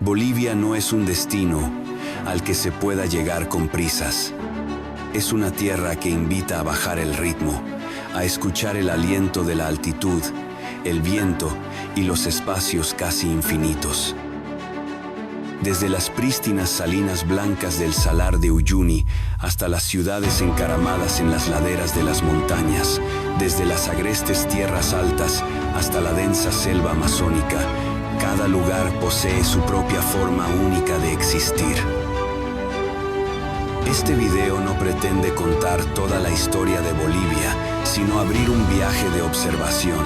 Bolivia no es un destino al que se pueda llegar con prisas. Es una tierra que invita a bajar el ritmo, a escuchar el aliento de la altitud, el viento y los espacios casi infinitos. Desde las prístinas salinas blancas del Salar de Uyuni hasta las ciudades encaramadas en las laderas de las montañas, desde las agrestes tierras altas hasta la densa selva amazónica, cada lugar posee su propia forma única de existir. Este video no pretende contar toda la historia de Bolivia, sino abrir un viaje de observación,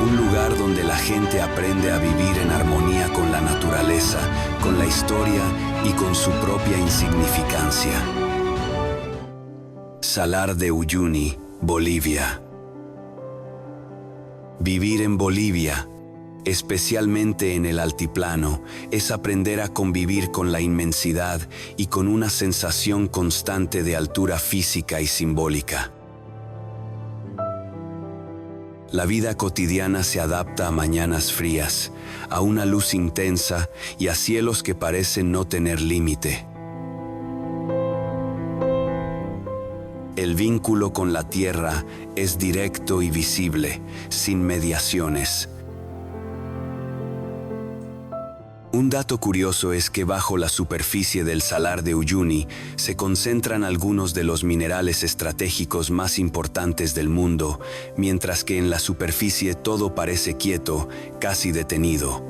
un lugar donde la gente aprende a vivir en armonía con la naturaleza, con la historia y con su propia insignificancia. Salar de Uyuni, Bolivia. Vivir en Bolivia, especialmente en el altiplano, es aprender a convivir con la inmensidad y con una sensación constante de altura física y simbólica. La vida cotidiana se adapta a mañanas frías, a una luz intensa y a cielos que parecen no tener límite. El vínculo con la tierra es directo y visible, sin mediaciones. Un dato curioso es que bajo la superficie del Salar de Uyuni se concentran algunos de los minerales estratégicos más importantes del mundo, mientras que en la superficie todo parece quieto, casi detenido.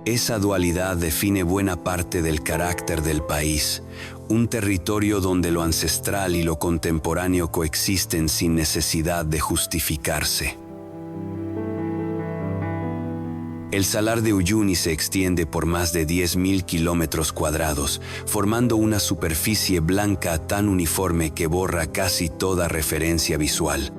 Esa dualidad define buena parte del carácter del país, un territorio donde lo ancestral y lo contemporáneo coexisten sin necesidad de justificarse. El Salar de Uyuni se extiende por más de 10.000 kilómetros cuadrados, formando una superficie blanca tan uniforme que borra casi toda referencia visual.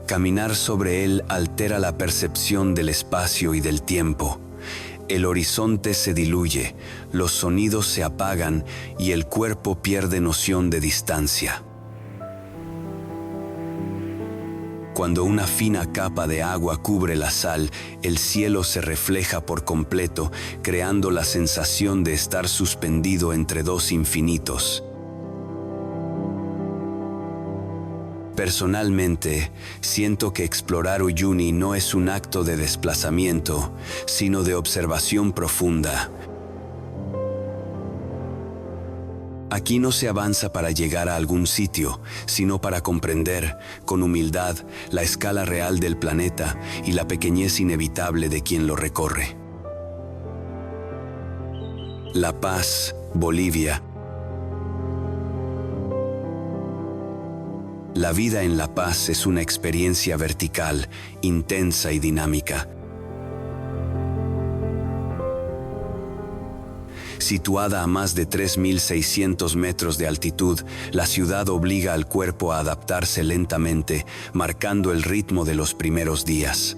Caminar sobre él altera la percepción del espacio y del tiempo. El horizonte se diluye, los sonidos se apagan y el cuerpo pierde noción de distancia. Cuando una fina capa de agua cubre la sal, el cielo se refleja por completo, creando la sensación de estar suspendido entre dos infinitos. Personalmente, siento que explorar Uyuni no es un acto de desplazamiento, sino de observación profunda. Aquí no se avanza para llegar a algún sitio, sino para comprender, con humildad, la escala real del planeta y la pequeñez inevitable de quien lo recorre. La Paz, Bolivia. La vida en La Paz es una experiencia vertical, intensa y dinámica. Situada a más de 3.600 metros de altitud, la ciudad obliga al cuerpo a adaptarse lentamente, marcando el ritmo de los primeros días.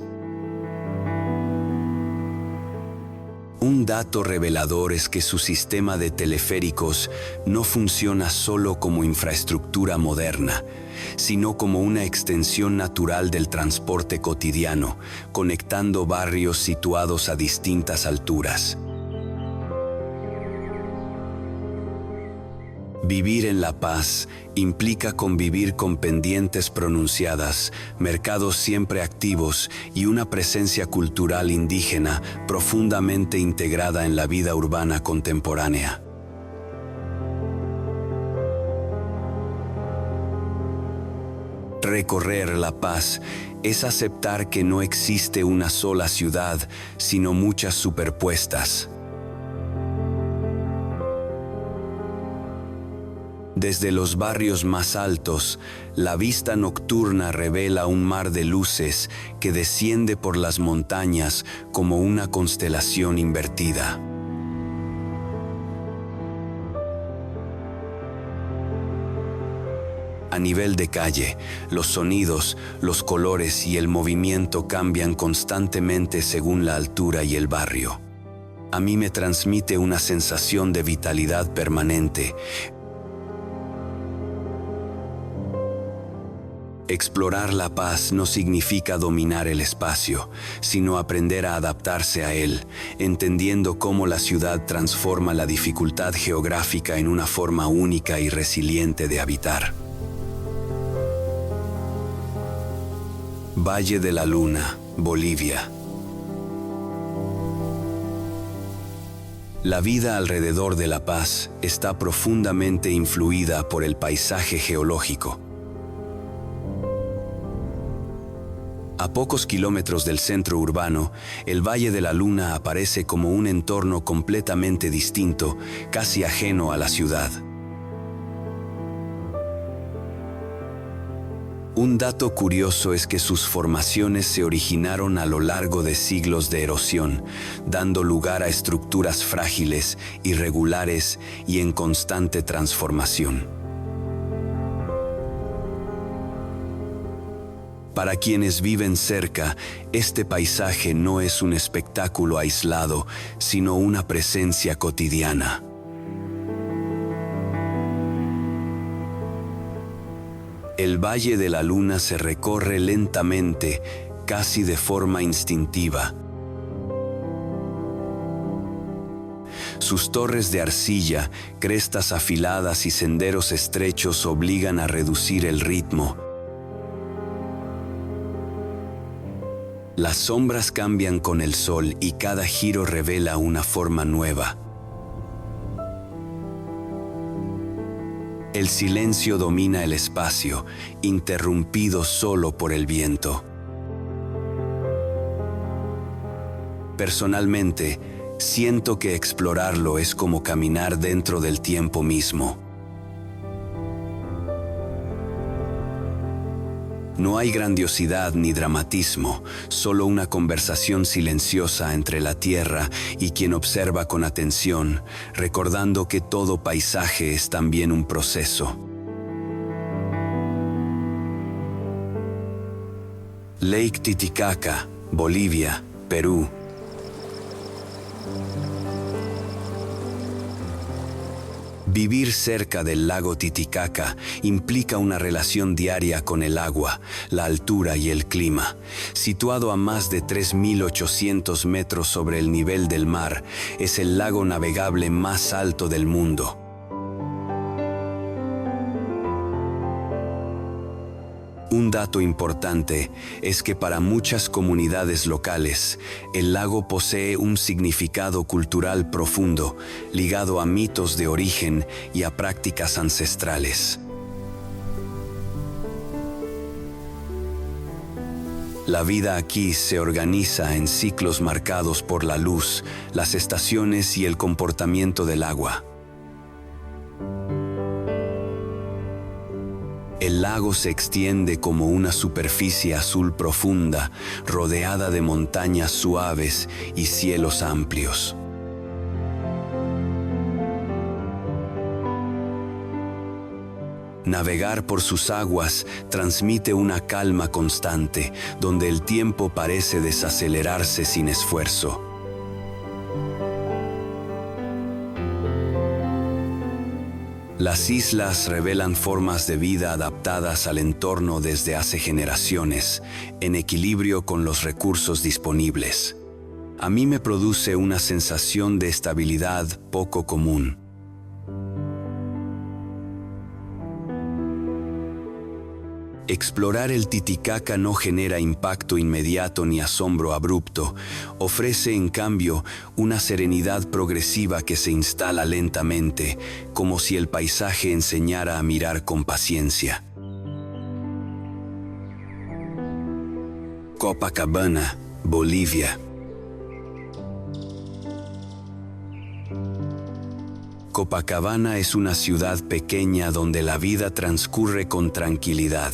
Un dato revelador es que su sistema de teleféricos no funciona solo como infraestructura moderna, sino como una extensión natural del transporte cotidiano, conectando barrios situados a distintas alturas. Vivir en La Paz implica convivir con pendientes pronunciadas, mercados siempre activos y una presencia cultural indígena profundamente integrada en la vida urbana contemporánea. Recorrer La Paz es aceptar que no existe una sola ciudad, sino muchas superpuestas. Desde los barrios más altos, la vista nocturna revela un mar de luces que desciende por las montañas como una constelación invertida. A nivel de calle, los sonidos, los colores y el movimiento cambian constantemente según la altura y el barrio. A mí me transmite una sensación de vitalidad permanente, Explorar La Paz no significa dominar el espacio, sino aprender a adaptarse a él, entendiendo cómo la ciudad transforma la dificultad geográfica en una forma única y resiliente de habitar. Valle de la Luna, Bolivia. La vida alrededor de La Paz está profundamente influida por el paisaje geológico. A pocos kilómetros del centro urbano, el Valle de la Luna aparece como un entorno completamente distinto, casi ajeno a la ciudad. Un dato curioso es que sus formaciones se originaron a lo largo de siglos de erosión, dando lugar a estructuras frágiles, irregulares y en constante transformación. Para quienes viven cerca, este paisaje no es un espectáculo aislado, sino una presencia cotidiana. El Valle de la Luna se recorre lentamente, casi de forma instintiva. Sus torres de arcilla, crestas afiladas y senderos estrechos obligan a reducir el ritmo. Las sombras cambian con el sol y cada giro revela una forma nueva. El silencio domina el espacio, interrumpido solo por el viento. Personalmente, siento que explorarlo es como caminar dentro del tiempo mismo. No hay grandiosidad ni dramatismo, solo una conversación silenciosa entre la tierra y quien observa con atención, recordando que todo paisaje es también un proceso. Lake Titicaca, Bolivia, Perú. Vivir cerca del lago Titicaca implica una relación diaria con el agua, la altura y el clima. Situado a más de 3.800 metros sobre el nivel del mar, es el lago navegable más alto del mundo. Un dato importante es que para muchas comunidades locales, el lago posee un significado cultural profundo, ligado a mitos de origen y a prácticas ancestrales. La vida aquí se organiza en ciclos marcados por la luz, las estaciones y el comportamiento del agua. El lago se extiende como una superficie azul profunda, rodeada de montañas suaves y cielos amplios. Navegar por sus aguas transmite una calma constante, donde el tiempo parece desacelerarse sin esfuerzo. Las islas revelan formas de vida adaptadas al entorno desde hace generaciones, en equilibrio con los recursos disponibles. A mí me produce una sensación de estabilidad poco común. Explorar el Titicaca no genera impacto inmediato ni asombro abrupto, ofrece en cambio una serenidad progresiva que se instala lentamente, como si el paisaje enseñara a mirar con paciencia. Copacabana, Bolivia. Copacabana es una ciudad pequeña donde la vida transcurre con tranquilidad.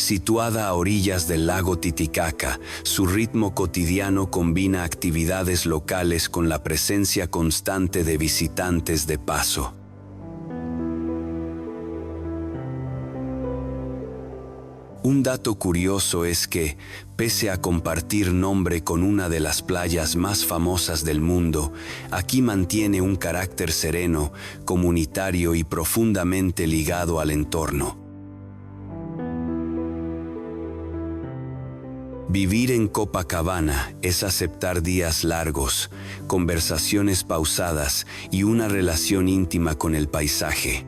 Situada a orillas del lago Titicaca, su ritmo cotidiano combina actividades locales con la presencia constante de visitantes de paso. Un dato curioso es que, pese a compartir nombre con una de las playas más famosas del mundo, aquí mantiene un carácter sereno, comunitario y profundamente ligado al entorno. Vivir en Copacabana es aceptar días largos, conversaciones pausadas y una relación íntima con el paisaje.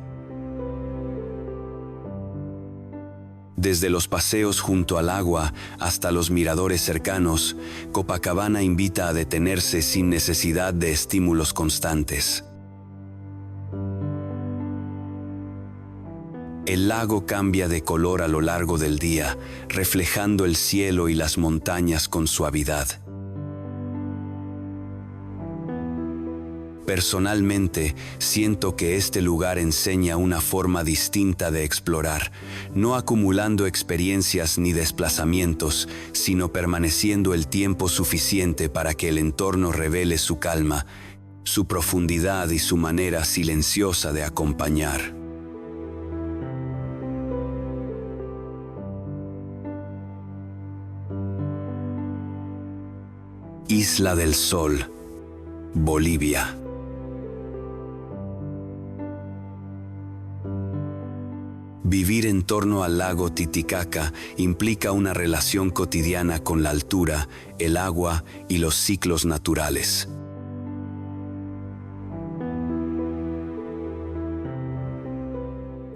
Desde los paseos junto al agua hasta los miradores cercanos, Copacabana invita a detenerse sin necesidad de estímulos constantes. El lago cambia de color a lo largo del día, reflejando el cielo y las montañas con suavidad. Personalmente, siento que este lugar enseña una forma distinta de explorar, no acumulando experiencias ni desplazamientos, sino permaneciendo el tiempo suficiente para que el entorno revele su calma, su profundidad y su manera silenciosa de acompañar. Isla del Sol, Bolivia. Vivir en torno al lago Titicaca implica una relación cotidiana con la altura, el agua y los ciclos naturales.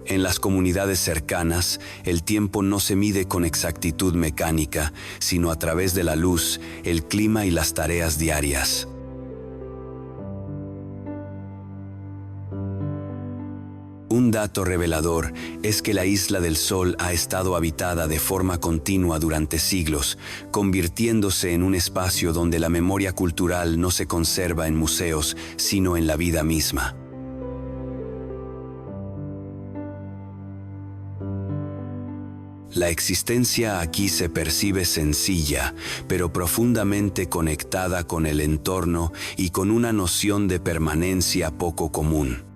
En las comunidades cercanas, el tiempo no se mide con exactitud mecánica, sino a través de la luz, el clima y las tareas diarias. Un dato revelador es que la Isla del Sol ha estado habitada de forma continua durante siglos, convirtiéndose en un espacio donde la memoria cultural no se conserva en museos, sino en la vida misma. La existencia aquí se percibe sencilla, pero profundamente conectada con el entorno y con una noción de permanencia poco común.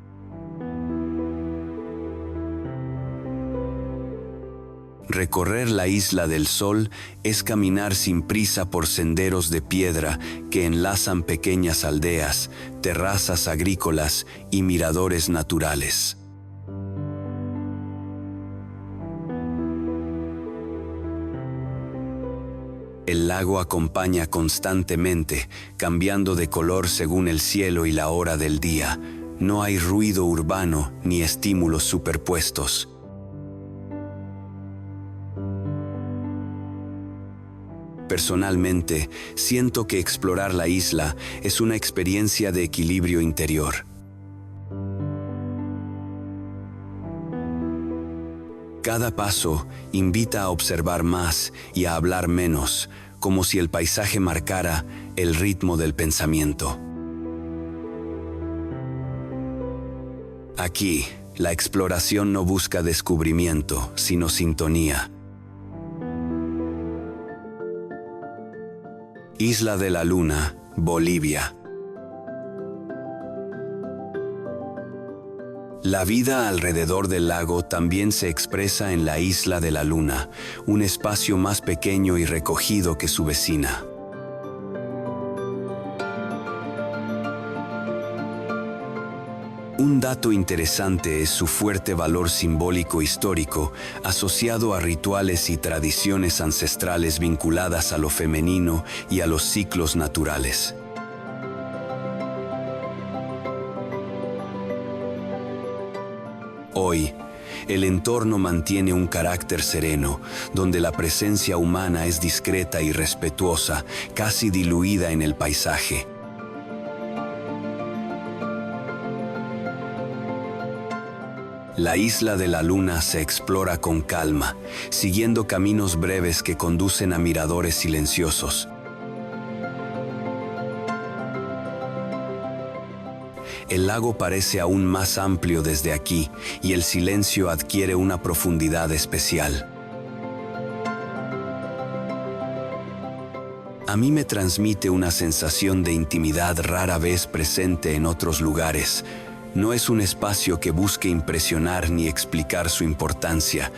Recorrer la Isla del Sol es caminar sin prisa por senderos de piedra que enlazan pequeñas aldeas, terrazas agrícolas y miradores naturales. El lago acompaña constantemente, cambiando de color según el cielo y la hora del día. No hay ruido urbano ni estímulos superpuestos. Personalmente, siento que explorar la isla es una experiencia de equilibrio interior. Cada paso invita a observar más y a hablar menos, como si el paisaje marcara el ritmo del pensamiento. Aquí, la exploración no busca descubrimiento, sino sintonía. Isla de la Luna, Bolivia. La vida alrededor del lago también se expresa en la Isla de la Luna, un espacio más pequeño y recogido que su vecina. Un dato interesante es su fuerte valor simbólico histórico, asociado a rituales y tradiciones ancestrales vinculadas a lo femenino y a los ciclos naturales. Hoy, el entorno mantiene un carácter sereno, donde la presencia humana es discreta y respetuosa, casi diluida en el paisaje. La Isla de la Luna se explora con calma, siguiendo caminos breves que conducen a miradores silenciosos. El lago parece aún más amplio desde aquí y el silencio adquiere una profundidad especial. A mí me transmite una sensación de intimidad rara vez presente en otros lugares. No es un espacio que busque impresionar ni explicar su importancia.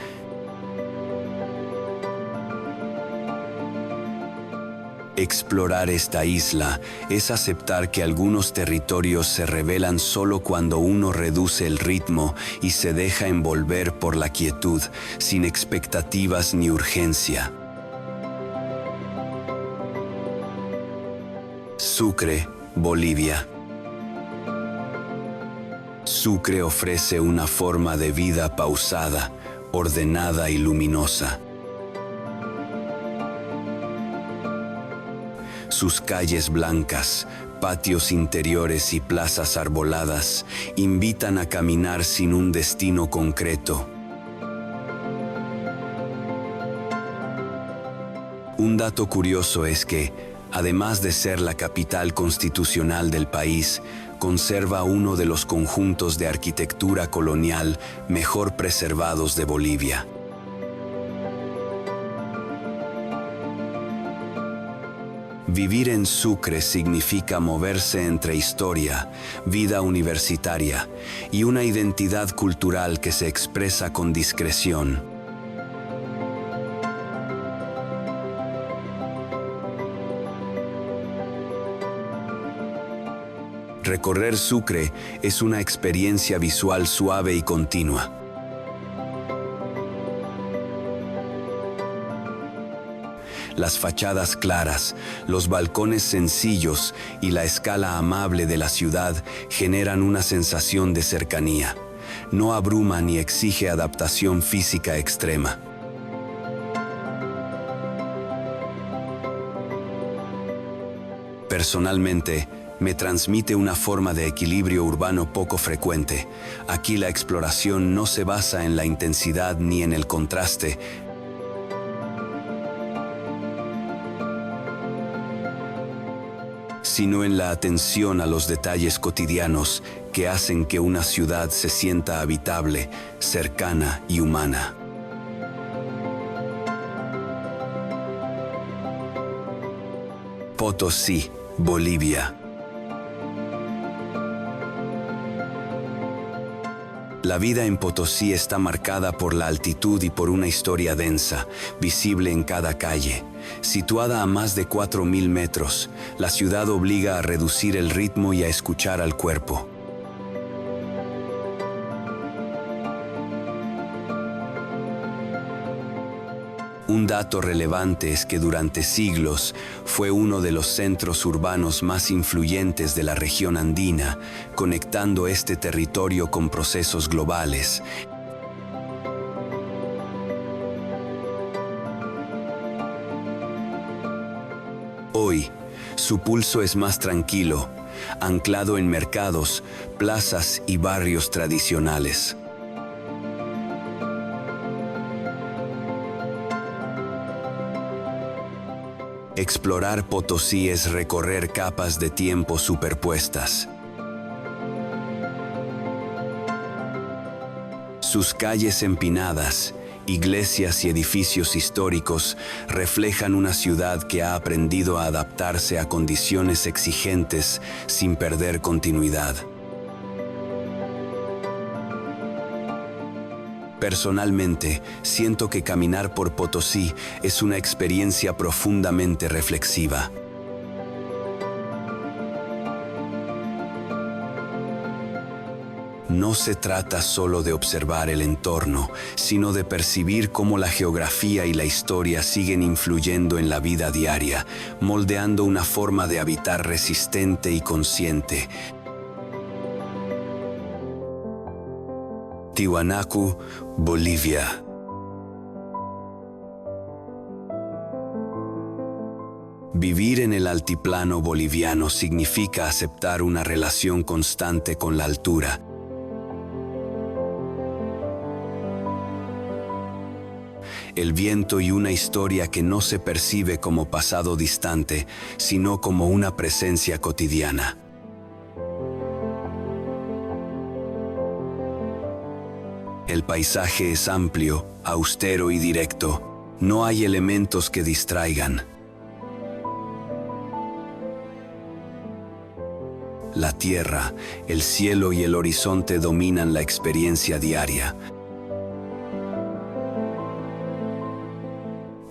Explorar esta isla es aceptar que algunos territorios se revelan solo cuando uno reduce el ritmo y se deja envolver por la quietud, sin expectativas ni urgencia. Sucre, Bolivia. Sucre ofrece una forma de vida pausada, ordenada y luminosa. Sus calles blancas, patios interiores y plazas arboladas invitan a caminar sin un destino concreto. Un dato curioso es que, además de ser la capital constitucional del país, conserva uno de los conjuntos de arquitectura colonial mejor preservados de Bolivia. Vivir en Sucre significa moverse entre historia, vida universitaria y una identidad cultural que se expresa con discreción. Recorrer Sucre es una experiencia visual suave y continua. Las fachadas claras, los balcones sencillos y la escala amable de la ciudad generan una sensación de cercanía. No abruma ni exige adaptación física extrema. Personalmente, me transmite una forma de equilibrio urbano poco frecuente. Aquí la exploración no se basa en la intensidad ni en el contraste, sino en la atención a los detalles cotidianos que hacen que una ciudad se sienta habitable, cercana y humana. Potosí, Bolivia. La vida en Potosí está marcada por la altitud y por una historia densa, visible en cada calle. Situada a más de 4.000 metros, la ciudad obliga a reducir el ritmo y a escuchar al cuerpo. Un dato relevante es que durante siglos fue uno de los centros urbanos más influyentes de la región andina, conectando este territorio con procesos globales. Hoy, su pulso es más tranquilo, anclado en mercados, plazas y barrios tradicionales. Explorar Potosí es recorrer capas de tiempo superpuestas. Sus calles empinadas, iglesias y edificios históricos reflejan una ciudad que ha aprendido a adaptarse a condiciones exigentes sin perder continuidad. Personalmente, siento que caminar por Potosí es una experiencia profundamente reflexiva. No se trata solo de observar el entorno, sino de percibir cómo la geografía y la historia siguen influyendo en la vida diaria, moldeando una forma de habitar resistente y consciente. Tiwanaku, Bolivia. Vivir en el altiplano boliviano significa aceptar una relación constante con la altura. El viento y una historia que no se percibe como pasado distante, sino como una presencia cotidiana. El paisaje es amplio, austero y directo. No hay elementos que distraigan. La tierra, el cielo y el horizonte dominan la experiencia diaria.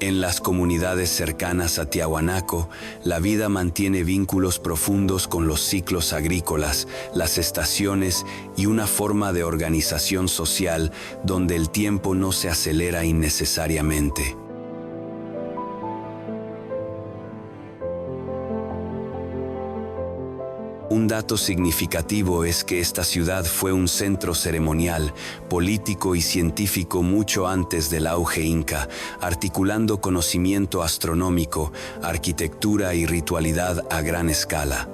En las comunidades cercanas a Tiahuanaco, la vida mantiene vínculos profundos con los ciclos agrícolas, las estaciones y una forma de organización social donde el tiempo no se acelera innecesariamente. Un dato significativo es que esta ciudad fue un centro ceremonial, político y científico mucho antes del auge inca, articulando conocimiento astronómico, arquitectura y ritualidad a gran escala.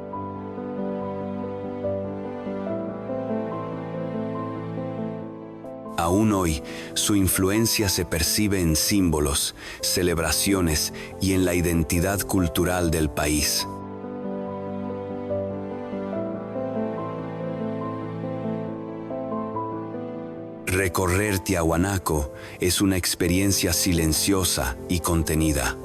Aún hoy, su influencia se percibe en símbolos, celebraciones y en la identidad cultural del país. Recorrer Tiahuanaco es una experiencia silenciosa y contenida.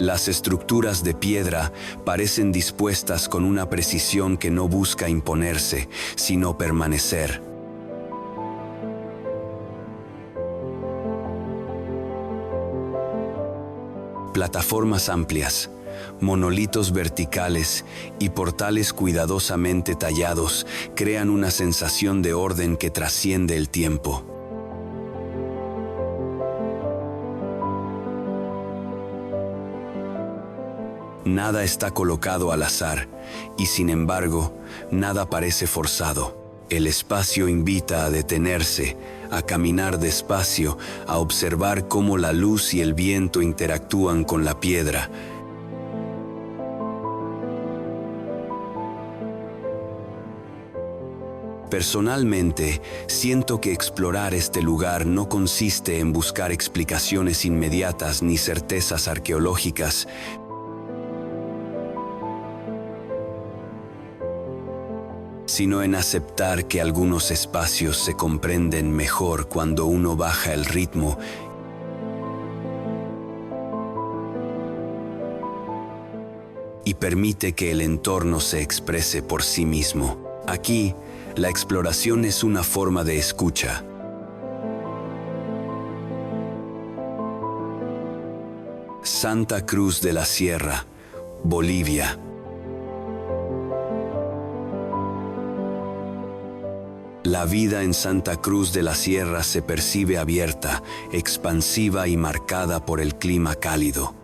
Las estructuras de piedra parecen dispuestas con una precisión que no busca imponerse, sino permanecer. Plataformas amplias, monolitos verticales y portales cuidadosamente tallados crean una sensación de orden que trasciende el tiempo. Nada está colocado al azar y, sin embargo, nada parece forzado. El espacio invita a detenerse, a caminar despacio, a observar cómo la luz y el viento interactúan con la piedra. Personalmente, siento que explorar este lugar no consiste en buscar explicaciones inmediatas ni certezas arqueológicas, sino en aceptar que algunos espacios se comprenden mejor cuando uno baja el ritmo y permite que el entorno se exprese por sí mismo. Aquí, la exploración es una forma de escucha. Santa Cruz de la Sierra, Bolivia. La vida en Santa Cruz de la Sierra se percibe abierta, expansiva y marcada por el clima cálido.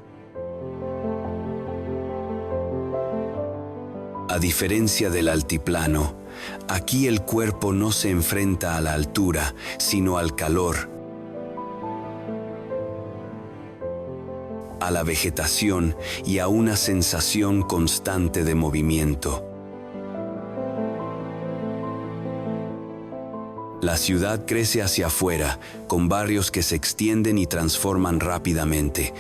A diferencia del altiplano, aquí el cuerpo no se enfrenta a la altura, sino al calor, a la vegetación y a una sensación constante de movimiento. La ciudad crece hacia afuera, con barrios que se extienden y transforman rápidamente.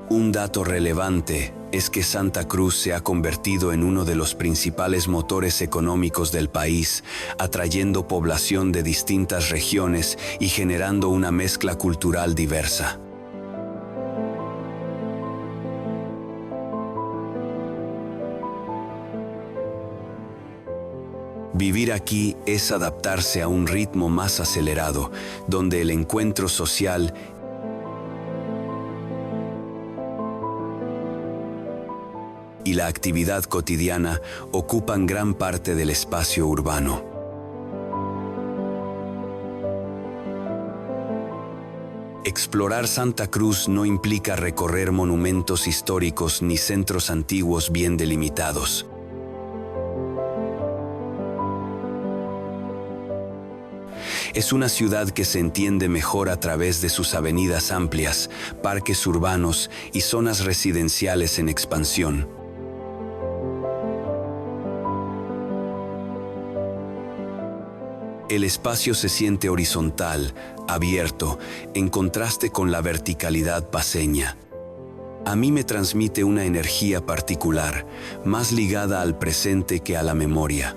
Un dato relevante es que Santa Cruz se ha convertido en uno de los principales motores económicos del país, atrayendo población de distintas regiones y generando una mezcla cultural diversa. Vivir aquí es adaptarse a un ritmo más acelerado, donde el encuentro social y la actividad cotidiana ocupan gran parte del espacio urbano. Explorar Santa Cruz no implica recorrer monumentos históricos ni centros antiguos bien delimitados. Es una ciudad que se entiende mejor a través de sus avenidas amplias, parques urbanos y zonas residenciales en expansión. El espacio se siente horizontal, abierto, en contraste con la verticalidad paceña. A mí me transmite una energía particular, más ligada al presente que a la memoria.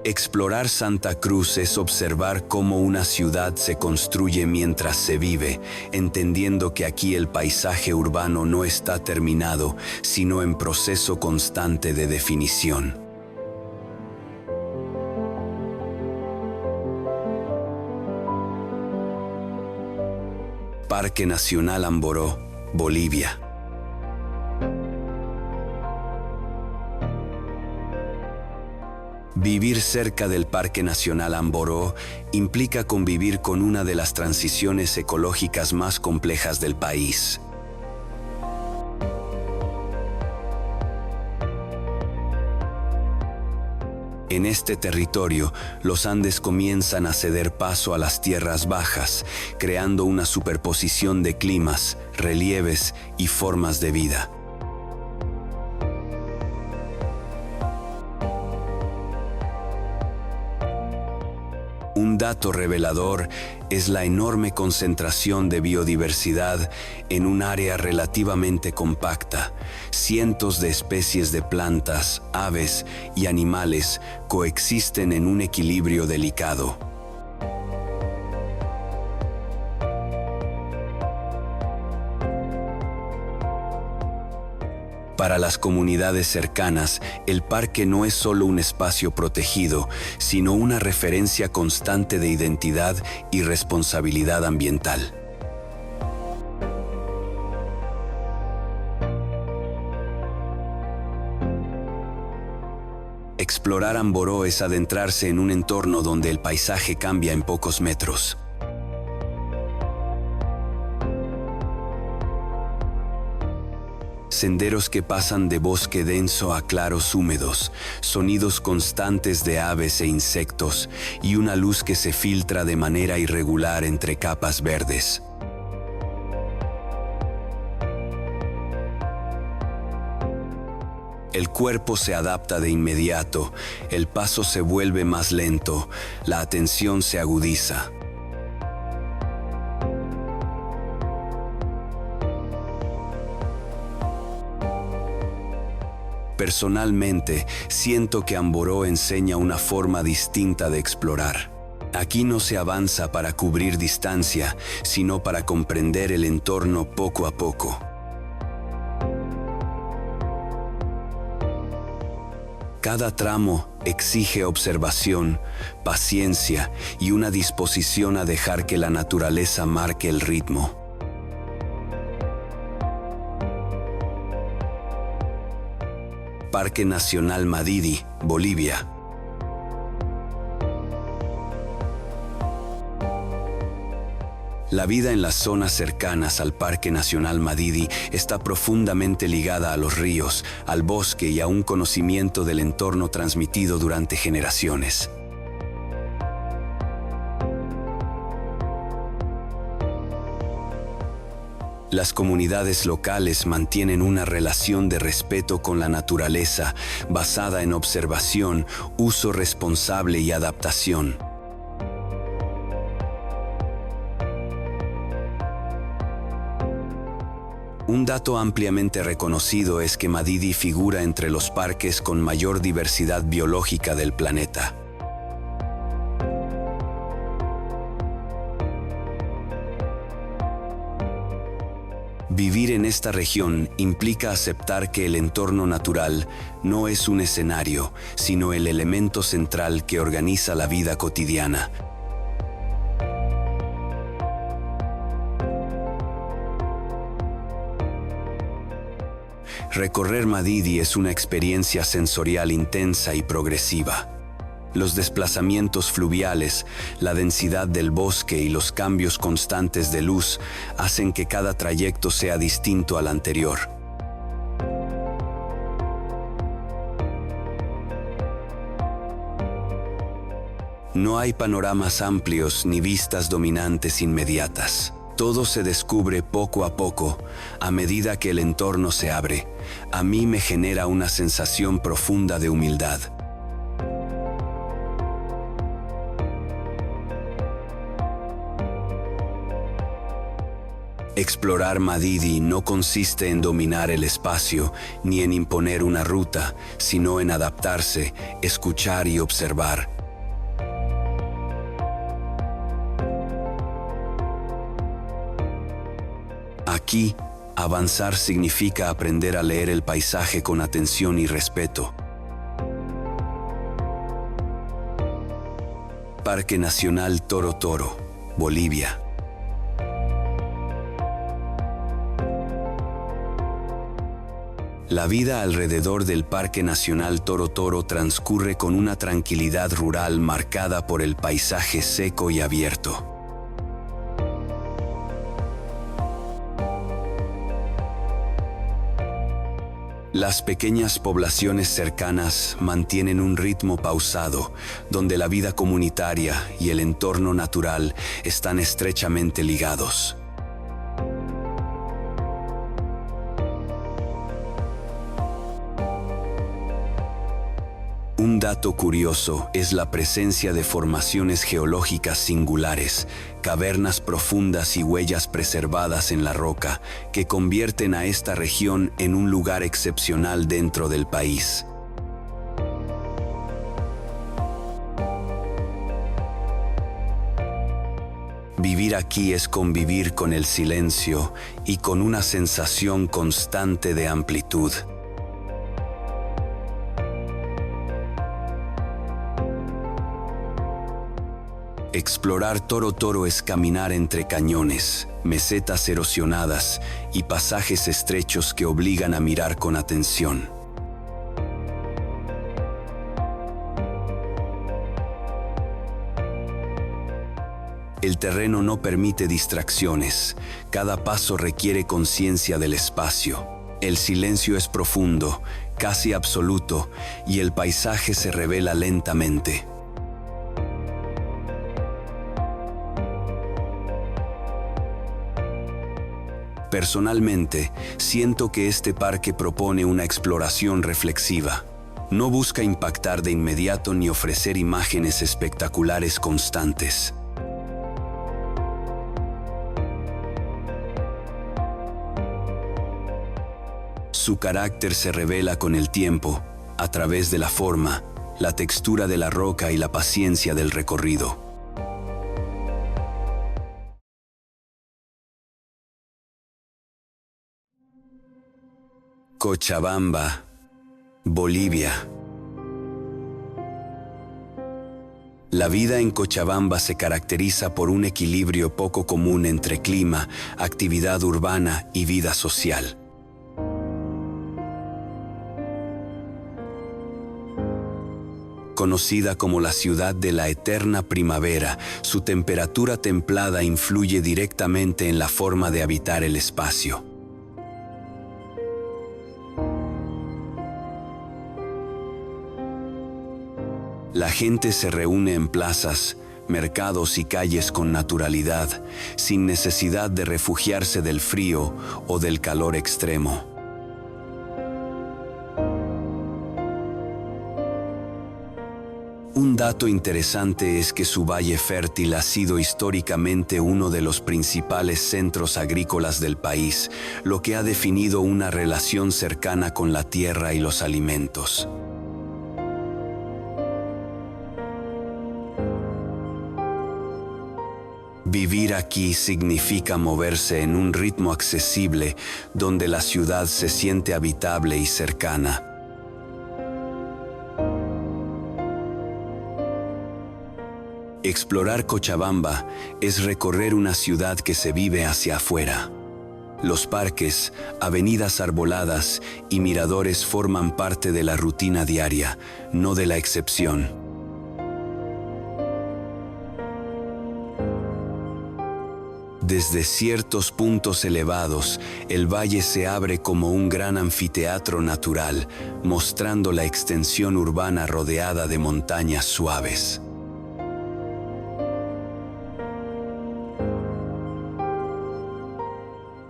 Explorar Santa Cruz es observar cómo una ciudad se construye mientras se vive, entendiendo que aquí el paisaje urbano no está terminado, sino en proceso constante de definición. Parque Nacional Amboró, Bolivia. Vivir cerca del Parque Nacional Amboró implica convivir con una de las transiciones ecológicas más complejas del país. En este territorio, los Andes comienzan a ceder paso a las tierras bajas, creando una superposición de climas, relieves y formas de vida. Un dato revelador es la enorme concentración de biodiversidad en un área relativamente compacta. Cientos de especies de plantas, aves y animales coexisten en un equilibrio delicado. Para las comunidades cercanas, el parque no es solo un espacio protegido, sino una referencia constante de identidad y responsabilidad ambiental. Explorar Amboró es adentrarse en un entorno donde el paisaje cambia en pocos metros. Senderos que pasan de bosque denso a claros húmedos, sonidos constantes de aves e insectos y una luz que se filtra de manera irregular entre capas verdes. El cuerpo se adapta de inmediato, el paso se vuelve más lento, la atención se agudiza. Personalmente, siento que Amboró enseña una forma distinta de explorar. Aquí no se avanza para cubrir distancia, sino para comprender el entorno poco a poco. Cada tramo exige observación, paciencia y una disposición a dejar que la naturaleza marque el ritmo. Parque Nacional Madidi, Bolivia. La vida en las zonas cercanas al Parque Nacional Madidi está profundamente ligada a los ríos, al bosque y a un conocimiento del entorno transmitido durante generaciones. Las comunidades locales mantienen una relación de respeto con la naturaleza basada en observación, uso responsable y adaptación. Un dato ampliamente reconocido es que Madidi figura entre los parques con mayor diversidad biológica del planeta. Vivir en esta región implica aceptar que el entorno natural no es un escenario, sino el elemento central que organiza la vida cotidiana. Recorrer Madidi es una experiencia sensorial intensa y progresiva. Los desplazamientos fluviales, la densidad del bosque y los cambios constantes de luz hacen que cada trayecto sea distinto al anterior. No hay panoramas amplios ni vistas dominantes inmediatas. Todo se descubre poco a poco, a medida que el entorno se abre. A mí me genera una sensación profunda de humildad. Explorar Madidi no consiste en dominar el espacio ni en imponer una ruta, sino en adaptarse, escuchar y observar. Aquí, avanzar significa aprender a leer el paisaje con atención y respeto. Parque Nacional Toro Toro, Bolivia. La vida alrededor del Parque Nacional Toro Toro transcurre con una tranquilidad rural marcada por el paisaje seco y abierto. Las pequeñas poblaciones cercanas mantienen un ritmo pausado, donde la vida comunitaria y el entorno natural están estrechamente ligados. Un dato curioso es la presencia de formaciones geológicas singulares, cavernas profundas y huellas preservadas en la roca, que convierten a esta región en un lugar excepcional dentro del país. Vivir aquí es convivir con el silencio y con una sensación constante de amplitud. Explorar Toro Toro es caminar entre cañones, mesetas erosionadas y pasajes estrechos que obligan a mirar con atención. El terreno no permite distracciones, cada paso requiere conciencia del espacio. El silencio es profundo, casi absoluto, y el paisaje se revela lentamente. Personalmente, siento que este parque propone una exploración reflexiva. No busca impactar de inmediato ni ofrecer imágenes espectaculares constantes. Su carácter se revela con el tiempo, a través de la forma, la textura de la roca y la paciencia del recorrido. Cochabamba, Bolivia. La vida en Cochabamba se caracteriza por un equilibrio poco común entre clima, actividad urbana y vida social. Conocida como la ciudad de la eterna primavera, su temperatura templada influye directamente en la forma de habitar el espacio. La gente se reúne en plazas, mercados y calles con naturalidad, sin necesidad de refugiarse del frío o del calor extremo. Un dato interesante es que su valle fértil ha sido históricamente uno de los principales centros agrícolas del país, lo que ha definido una relación cercana con la tierra y los alimentos. Vivir aquí significa moverse en un ritmo accesible, donde la ciudad se siente habitable y cercana. Explorar Cochabamba es recorrer una ciudad que se vive hacia afuera. Los parques, avenidas arboladas y miradores forman parte de la rutina diaria, no de la excepción. Desde ciertos puntos elevados, el valle se abre como un gran anfiteatro natural, mostrando la extensión urbana rodeada de montañas suaves.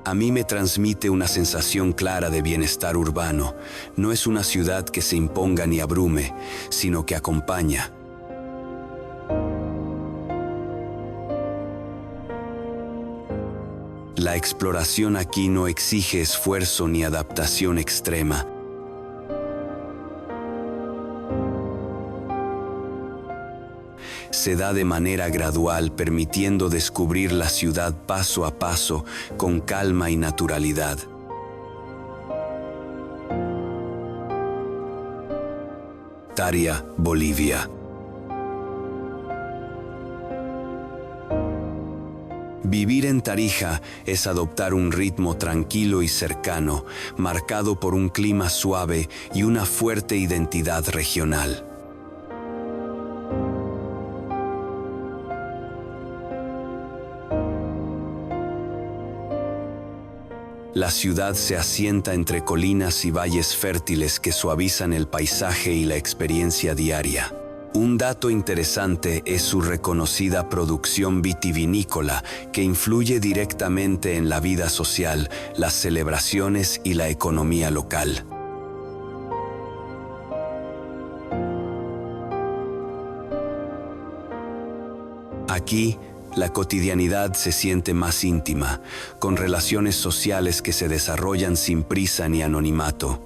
A mí me transmite una sensación clara de bienestar urbano. No es una ciudad que se imponga ni abrume, sino que acompaña. La exploración aquí no exige esfuerzo ni adaptación extrema. Se da de manera gradual, permitiendo descubrir la ciudad paso a paso, con calma y naturalidad. Tarija, Bolivia. Vivir en Tarija es adoptar un ritmo tranquilo y cercano, marcado por un clima suave y una fuerte identidad regional. La ciudad se asienta entre colinas y valles fértiles que suavizan el paisaje y la experiencia diaria. Un dato interesante es su reconocida producción vitivinícola, que influye directamente en la vida social, las celebraciones y la economía local. Aquí, la cotidianidad se siente más íntima, con relaciones sociales que se desarrollan sin prisa ni anonimato.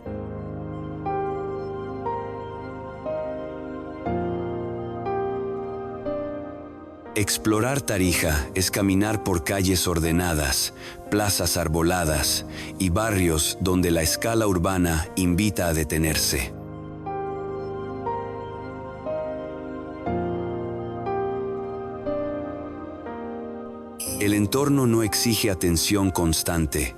Explorar Tarija es caminar por calles ordenadas, plazas arboladas y barrios donde la escala urbana invita a detenerse. El entorno no exige atención constante,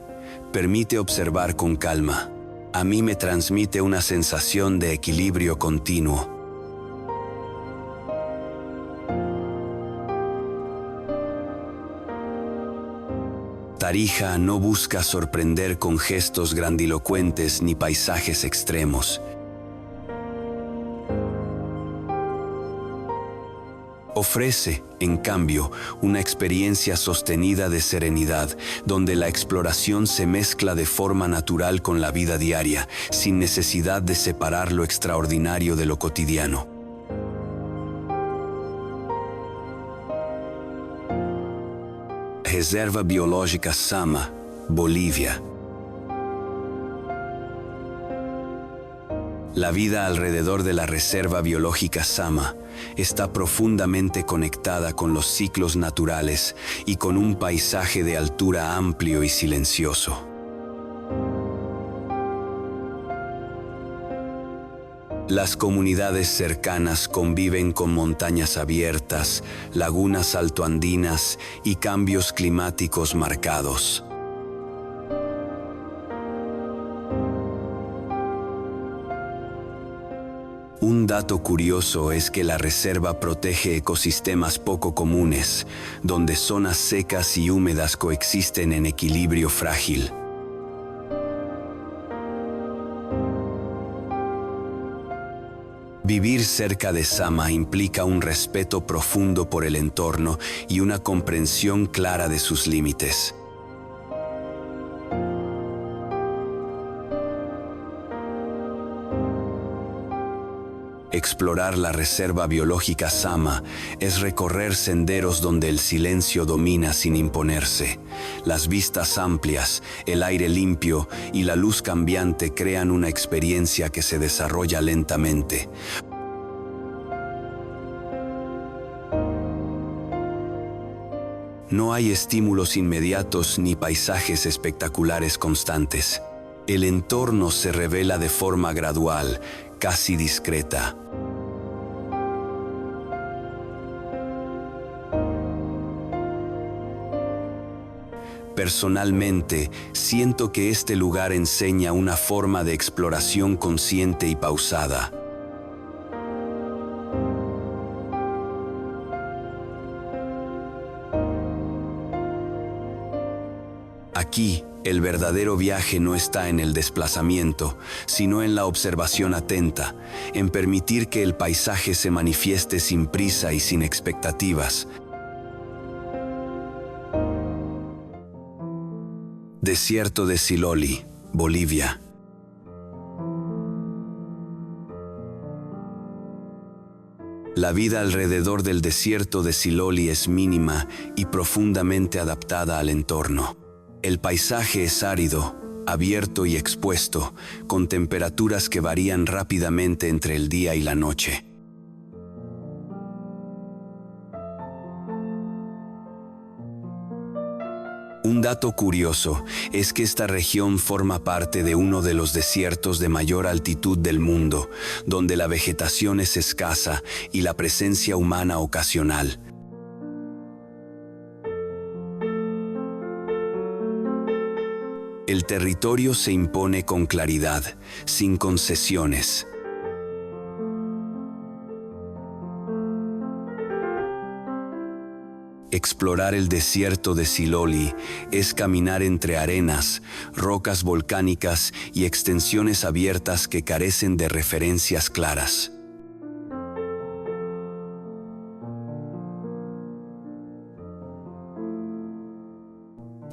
permite observar con calma. A mí me transmite una sensación de equilibrio continuo. Tarija no busca sorprender con gestos grandilocuentes ni paisajes extremos. Ofrece, en cambio, una experiencia sostenida de serenidad, donde la exploración se mezcla de forma natural con la vida diaria, sin necesidad de separar lo extraordinario de lo cotidiano. Reserva Biológica Sama, Bolivia. La vida alrededor de la Reserva Biológica Sama está profundamente conectada con los ciclos naturales y con un paisaje de altura amplio y silencioso. Las comunidades cercanas conviven con montañas abiertas, lagunas altoandinas y cambios climáticos marcados. Un dato curioso es que la reserva protege ecosistemas poco comunes, donde zonas secas y húmedas coexisten en equilibrio frágil. Vivir cerca de Sama implica un respeto profundo por el entorno y una comprensión clara de sus límites. Explorar la Reserva Biológica Sama es recorrer senderos donde el silencio domina sin imponerse. Las vistas amplias, el aire limpio y la luz cambiante crean una experiencia que se desarrolla lentamente. No hay estímulos inmediatos ni paisajes espectaculares constantes. El entorno se revela de forma gradual, casi discreta. Personalmente, siento que este lugar enseña una forma de exploración consciente y pausada. Aquí, el verdadero viaje no está en el desplazamiento, sino en la observación atenta, en permitir que el paisaje se manifieste sin prisa y sin expectativas. Desierto de Siloli, Bolivia. La vida alrededor del desierto de Siloli es mínima y profundamente adaptada al entorno. El paisaje es árido, abierto y expuesto, con temperaturas que varían rápidamente entre el día y la noche. Un dato curioso es que esta región forma parte de uno de los desiertos de mayor altitud del mundo, donde la vegetación es escasa y la presencia humana ocasional. El territorio se impone con claridad, sin concesiones. Explorar el desierto de Siloli es caminar entre arenas, rocas volcánicas y extensiones abiertas que carecen de referencias claras.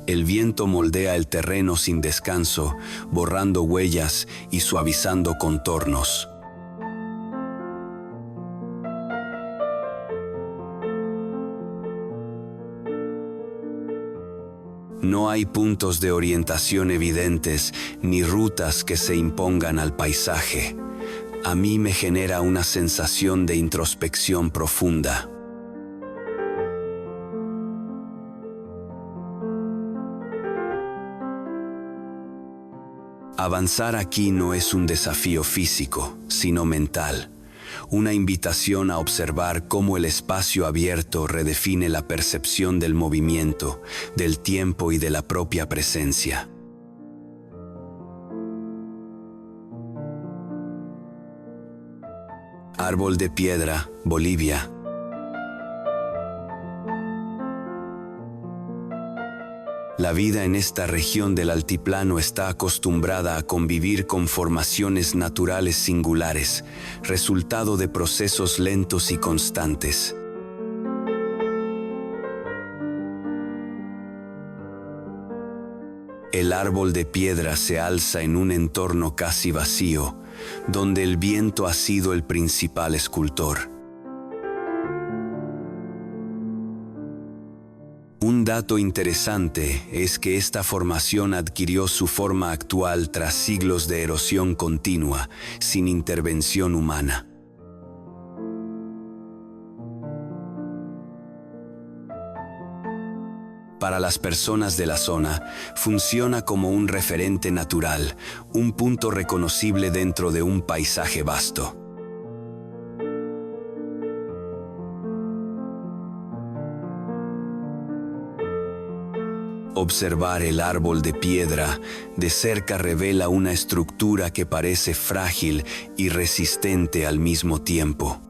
El viento moldea el terreno sin descanso, borrando huellas y suavizando contornos. No hay puntos de orientación evidentes ni rutas que se impongan al paisaje. A mí me genera una sensación de introspección profunda. Avanzar aquí no es un desafío físico, sino mental. Una invitación a observar cómo el espacio abierto redefine la percepción del movimiento, del tiempo y de la propia presencia. Árbol de Piedra, Bolivia. La vida en esta región del altiplano está acostumbrada a convivir con formaciones naturales singulares, resultado de procesos lentos y constantes. El árbol de piedra se alza en un entorno casi vacío, donde el viento ha sido el principal escultor. Un dato interesante es que esta formación adquirió su forma actual tras siglos de erosión continua, sin intervención humana. Para las personas de la zona, funciona como un referente natural, un punto reconocible dentro de un paisaje vasto. Observar el árbol de piedra de cerca revela una estructura que parece frágil y resistente al mismo tiempo.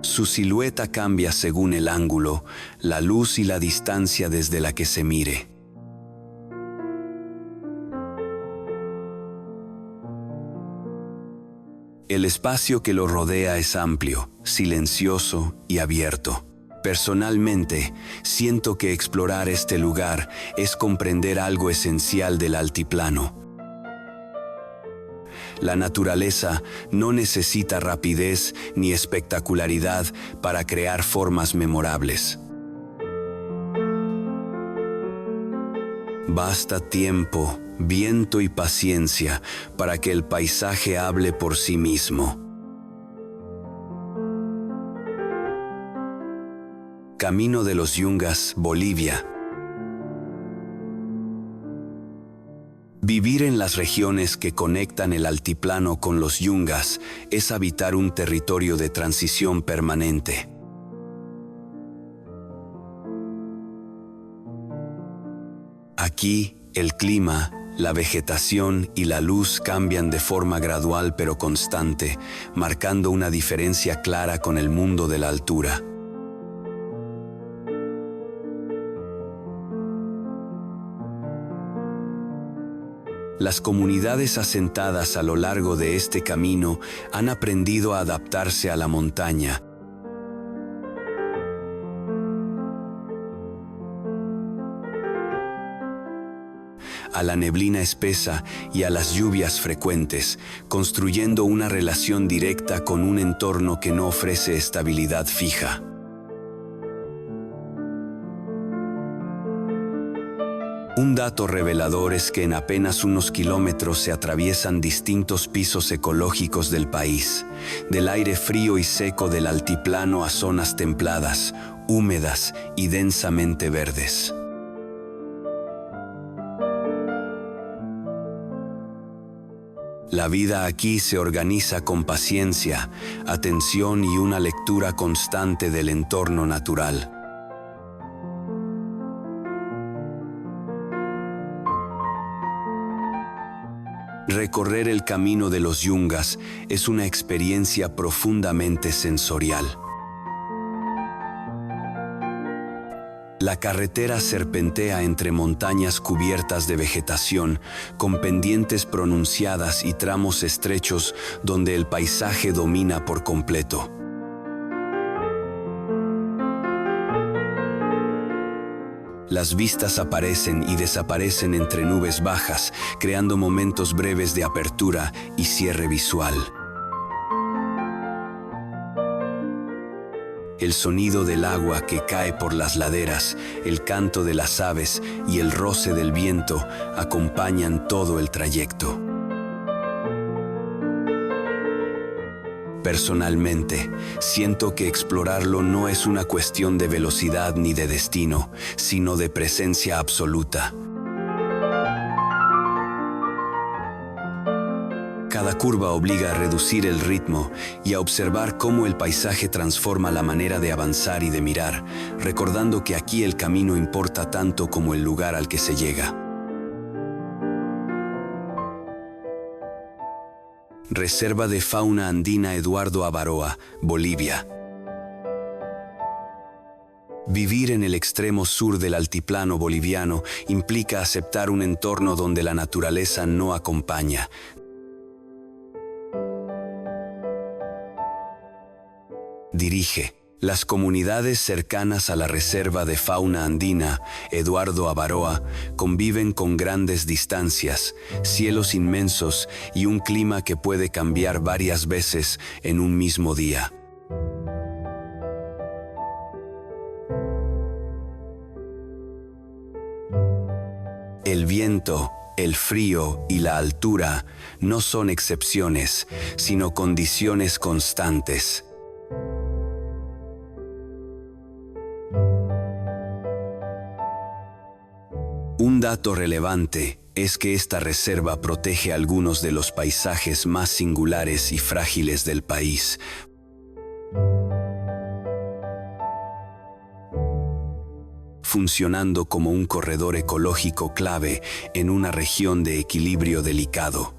Su silueta cambia según el ángulo, la luz y la distancia desde la que se mire. El espacio que lo rodea es amplio, silencioso y abierto. Personalmente, siento que explorar este lugar es comprender algo esencial del altiplano. La naturaleza no necesita rapidez ni espectacularidad para crear formas memorables. Basta tiempo, viento y paciencia para que el paisaje hable por sí mismo. Camino de los Yungas, Bolivia. Vivir en las regiones que conectan el altiplano con los Yungas es habitar un territorio de transición permanente. Aquí, el clima, la vegetación y la luz cambian de forma gradual pero constante, marcando una diferencia clara con el mundo de la altura. Las comunidades asentadas a lo largo de este camino han aprendido a adaptarse a la montaña, a la neblina espesa y a las lluvias frecuentes, construyendo una relación directa con un entorno que no ofrece estabilidad fija. Un dato revelador es que en apenas unos kilómetros se atraviesan distintos pisos ecológicos del país, del aire frío y seco del altiplano a zonas templadas, húmedas y densamente verdes. La vida aquí se organiza con paciencia, atención y una lectura constante del entorno natural. Recorrer el camino de los yungas es una experiencia profundamente sensorial. La carretera serpentea entre montañas cubiertas de vegetación, con pendientes pronunciadas y tramos estrechos donde el paisaje domina por completo. Las vistas aparecen y desaparecen entre nubes bajas, creando momentos breves de apertura y cierre visual. El sonido del agua que cae por las laderas, el canto de las aves y el roce del viento acompañan todo el trayecto. Personalmente, siento que explorarlo no es una cuestión de velocidad ni de destino, sino de presencia absoluta. Cada curva obliga a reducir el ritmo y a observar cómo el paisaje transforma la manera de avanzar y de mirar, recordando que aquí el camino importa tanto como el lugar al que se llega. Reserva de Fauna Andina Eduardo Abaroa, Bolivia. Vivir en el extremo sur del altiplano boliviano implica aceptar un entorno donde la naturaleza no acompaña. Dirige. Las comunidades cercanas a la Reserva de Fauna Andina, Eduardo Abaroa, conviven con grandes distancias, cielos inmensos y un clima que puede cambiar varias veces en un mismo día. El viento, el frío y la altura no son excepciones, sino condiciones constantes. Un dato relevante es que esta reserva protege algunos de los paisajes más singulares y frágiles del país. Funcionando como un corredor ecológico clave en una región de equilibrio delicado.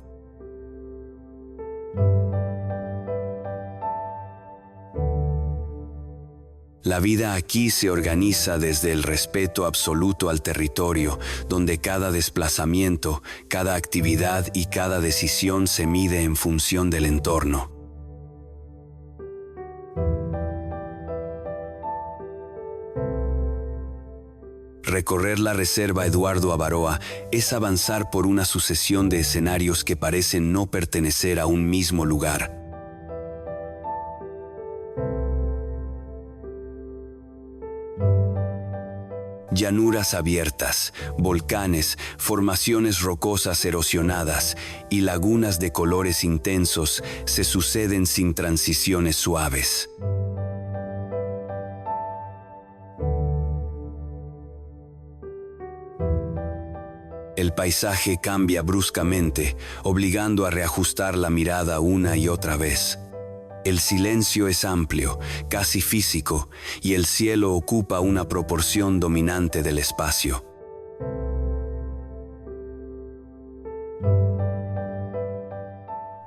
La vida aquí se organiza desde el respeto absoluto al territorio, donde cada desplazamiento, cada actividad y cada decisión se mide en función del entorno. Recorrer la Reserva Eduardo Abaroa es avanzar por una sucesión de escenarios que parecen no pertenecer a un mismo lugar. Llanuras abiertas, volcanes, formaciones rocosas erosionadas y lagunas de colores intensos se suceden sin transiciones suaves. El paisaje cambia bruscamente, obligando a reajustar la mirada una y otra vez. El silencio es amplio, casi físico, y el cielo ocupa una proporción dominante del espacio.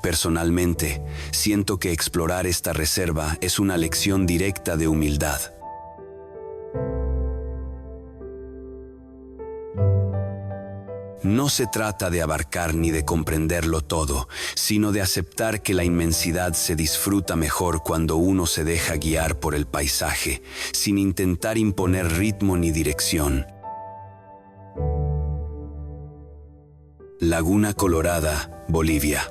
Personalmente, siento que explorar esta reserva es una lección directa de humildad. No se trata de abarcar ni de comprenderlo todo, sino de aceptar que la inmensidad se disfruta mejor cuando uno se deja guiar por el paisaje, sin intentar imponer ritmo ni dirección. Laguna Colorada, Bolivia.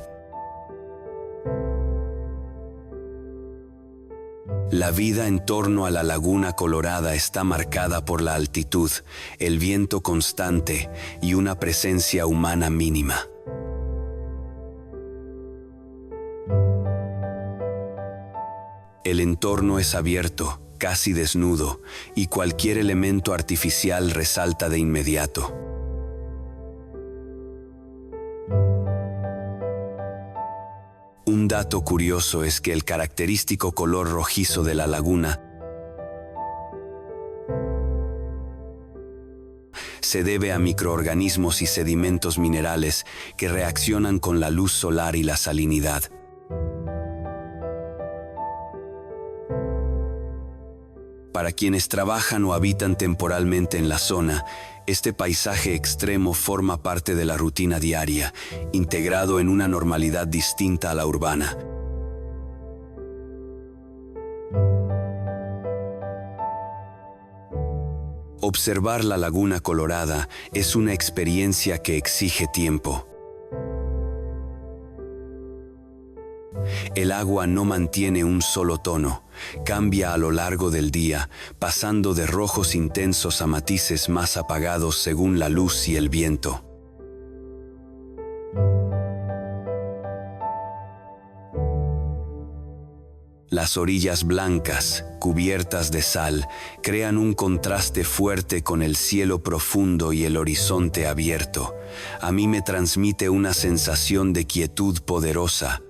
La vida en torno a la Laguna Colorada está marcada por la altitud, el viento constante y una presencia humana mínima. El entorno es abierto, casi desnudo, y cualquier elemento artificial resalta de inmediato. Un dato curioso es que el característico color rojizo de la laguna se debe a microorganismos y sedimentos minerales que reaccionan con la luz solar y la salinidad. Para quienes trabajan o habitan temporalmente en la zona, este paisaje extremo forma parte de la rutina diaria, integrado en una normalidad distinta a la urbana. Observar la Laguna Colorada es una experiencia que exige tiempo. El agua no mantiene un solo tono, cambia a lo largo del día, pasando de rojos intensos a matices más apagados según la luz y el viento. Las orillas blancas, cubiertas de sal, crean un contraste fuerte con el cielo profundo y el horizonte abierto. A mí me transmite una sensación de quietud poderosa.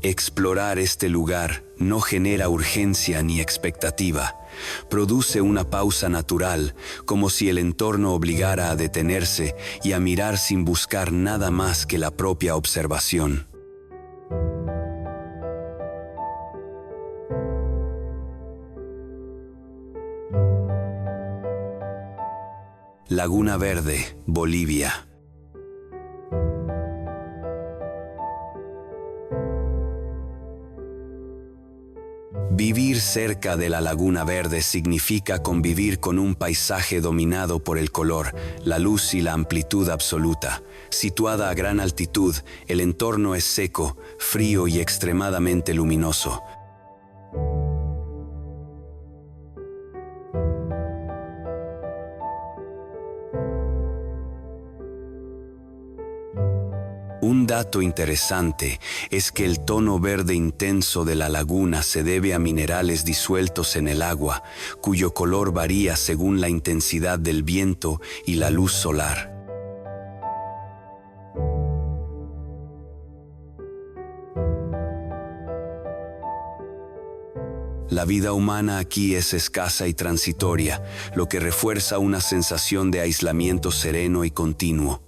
Explorar este lugar no genera urgencia ni expectativa. Produce una pausa natural, como si el entorno obligara a detenerse y a mirar sin buscar nada más que la propia observación. Laguna Verde, Bolivia. Vivir cerca de la Laguna Verde significa convivir con un paisaje dominado por el color, la luz y la amplitud absoluta. Situada a gran altitud, el entorno es seco, frío y extremadamente luminoso. Un dato interesante es que el tono verde intenso de la laguna se debe a minerales disueltos en el agua, cuyo color varía según la intensidad del viento y la luz solar. La vida humana aquí es escasa y transitoria, lo que refuerza una sensación de aislamiento sereno y continuo.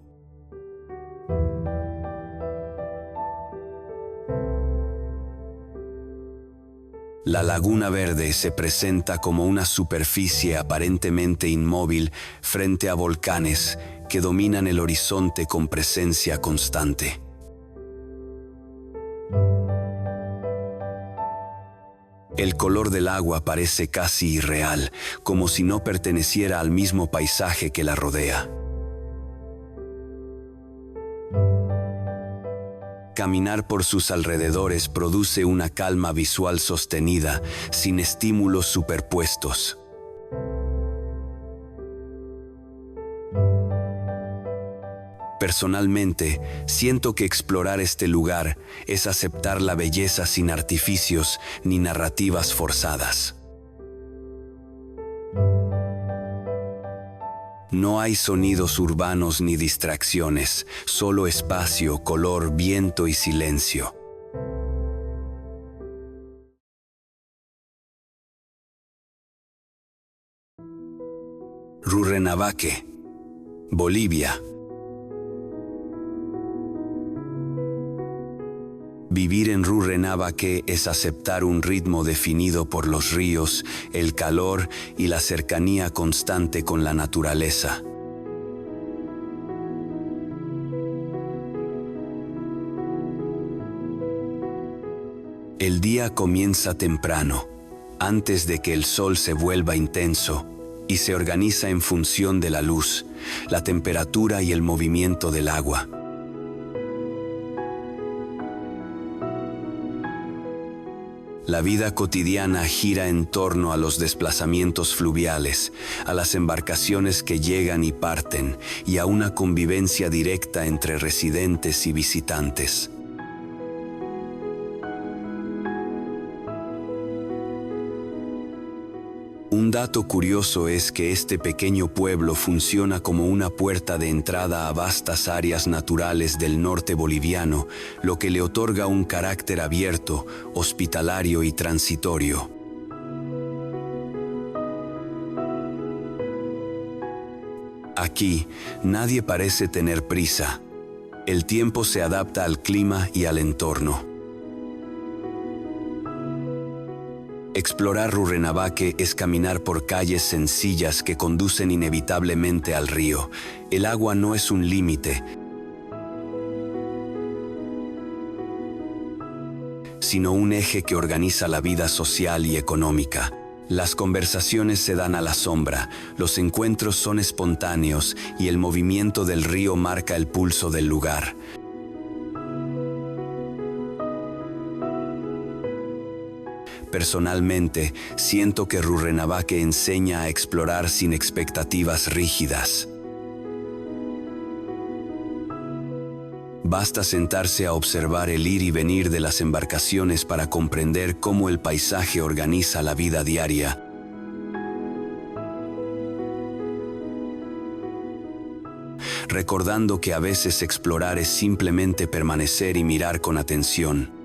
La Laguna Verde se presenta como una superficie aparentemente inmóvil frente a volcanes que dominan el horizonte con presencia constante. El color del agua parece casi irreal, como si no perteneciera al mismo paisaje que la rodea. Caminar por sus alrededores produce una calma visual sostenida, sin estímulos superpuestos. Personalmente, siento que explorar este lugar es aceptar la belleza sin artificios ni narrativas forzadas. No hay sonidos urbanos ni distracciones, solo espacio, color, viento y silencio. Rurrenabaque, Bolivia. Vivir en Rurrenabaque es aceptar un ritmo definido por los ríos, el calor y la cercanía constante con la naturaleza. El día comienza temprano, antes de que el sol se vuelva intenso, y se organiza en función de la luz, la temperatura y el movimiento del agua. La vida cotidiana gira en torno a los desplazamientos fluviales, a las embarcaciones que llegan y parten, y a una convivencia directa entre residentes y visitantes. Un dato curioso es que este pequeño pueblo funciona como una puerta de entrada a vastas áreas naturales del norte boliviano, lo que le otorga un carácter abierto, hospitalario y transitorio. Aquí, nadie parece tener prisa. El tiempo se adapta al clima y al entorno. Explorar Rurrenabaque es caminar por calles sencillas que conducen inevitablemente al río. El agua no es un límite, sino un eje que organiza la vida social y económica. Las conversaciones se dan a la sombra, los encuentros son espontáneos y el movimiento del río marca el pulso del lugar. Personalmente, siento que Rurrenabaque enseña a explorar sin expectativas rígidas. Basta sentarse a observar el ir y venir de las embarcaciones para comprender cómo el paisaje organiza la vida diaria. Recordando que a veces explorar es simplemente permanecer y mirar con atención.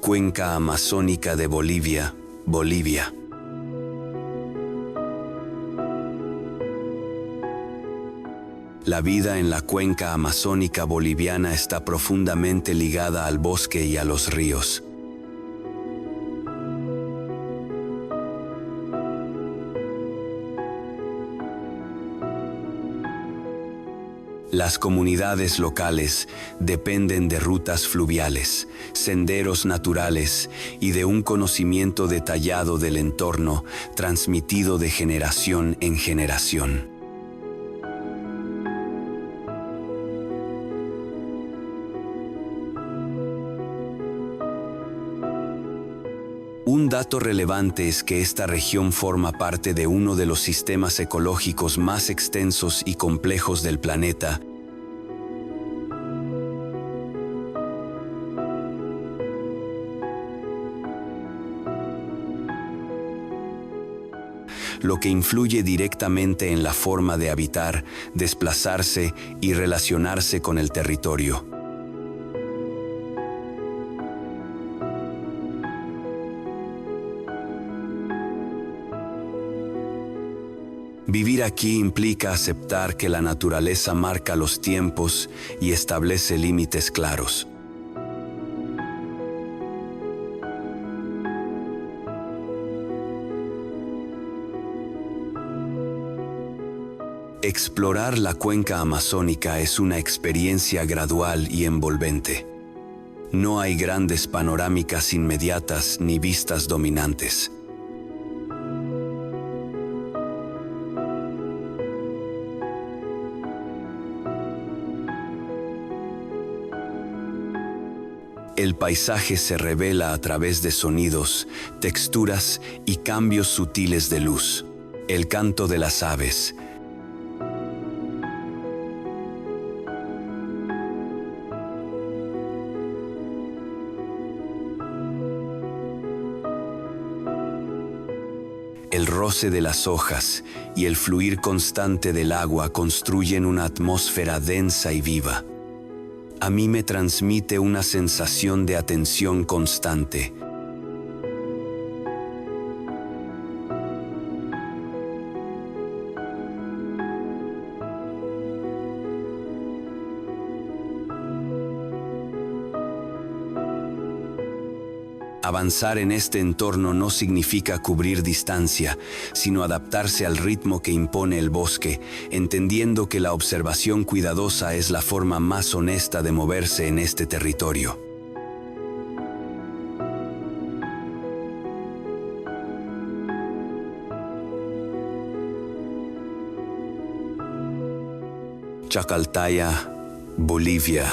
Cuenca Amazónica de Bolivia, Bolivia. La vida en la cuenca amazónica boliviana está profundamente ligada al bosque y a los ríos. Las comunidades locales dependen de rutas fluviales, senderos naturales y de un conocimiento detallado del entorno transmitido de generación en generación. Un dato relevante es que esta región forma parte de uno de los sistemas ecológicos más extensos y complejos del planeta, lo que influye directamente en la forma de habitar, desplazarse y relacionarse con el territorio. Vivir aquí implica aceptar que la naturaleza marca los tiempos y establece límites claros. Explorar la cuenca amazónica es una experiencia gradual y envolvente. No hay grandes panorámicas inmediatas ni vistas dominantes. El paisaje se revela a través de sonidos, texturas y cambios sutiles de luz. El canto de las aves, el roce de las hojas y el fluir constante del agua construyen una atmósfera densa y viva. A mí me transmite una sensación de atención constante. Avanzar en este entorno no significa cubrir distancia, sino adaptarse al ritmo que impone el bosque, entendiendo que la observación cuidadosa es la forma más honesta de moverse en este territorio. Chacaltaya, Bolivia.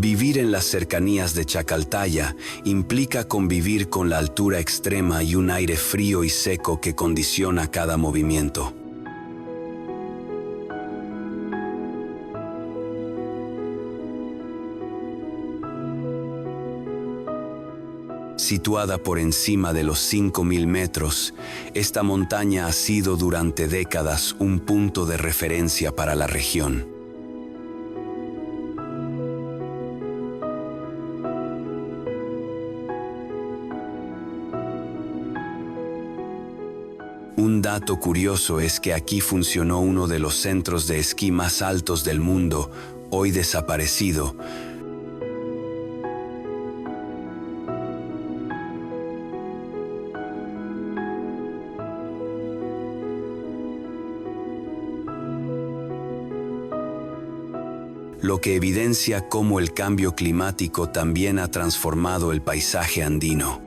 Vivir en las cercanías de Chacaltaya implica convivir con la altura extrema y un aire frío y seco que condiciona cada movimiento. Situada por encima de los 5.000 metros, esta montaña ha sido durante décadas un punto de referencia para la región. Un dato curioso es que aquí funcionó uno de los centros de esquí más altos del mundo, hoy desaparecido. Lo que evidencia cómo el cambio climático también ha transformado el paisaje andino.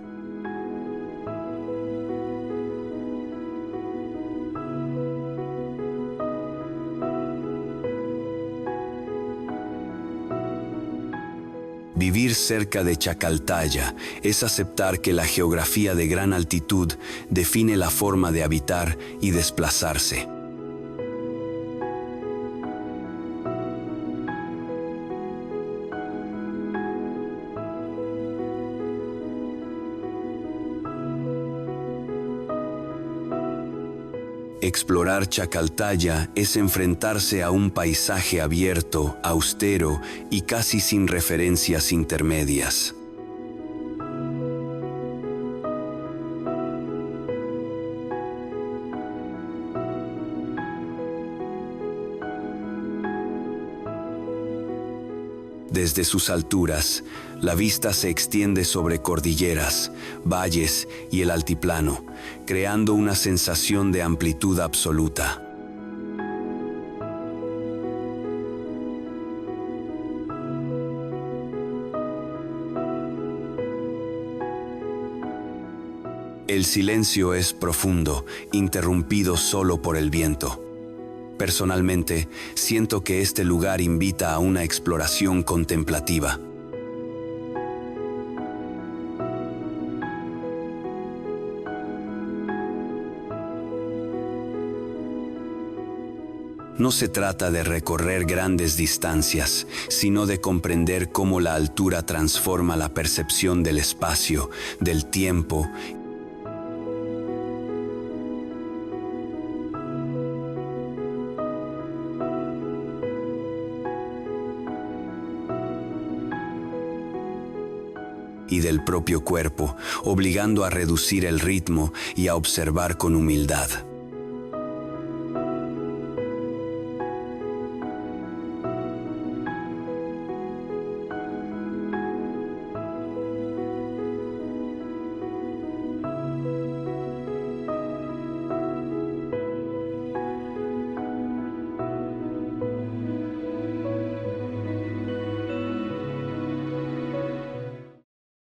Vivir cerca de Chacaltaya es aceptar que la geografía de gran altitud define la forma de habitar y desplazarse. Explorar Chacaltaya es enfrentarse a un paisaje abierto, austero y casi sin referencias intermedias. Desde sus alturas, la vista se extiende sobre cordilleras, valles y el altiplano, creando una sensación de amplitud absoluta. El silencio es profundo, interrumpido solo por el viento. Personalmente, siento que este lugar invita a una exploración contemplativa. No se trata de recorrer grandes distancias, sino de comprender cómo la altura transforma la percepción del espacio, del tiempo y del propio cuerpo, obligando a reducir el ritmo y a observar con humildad.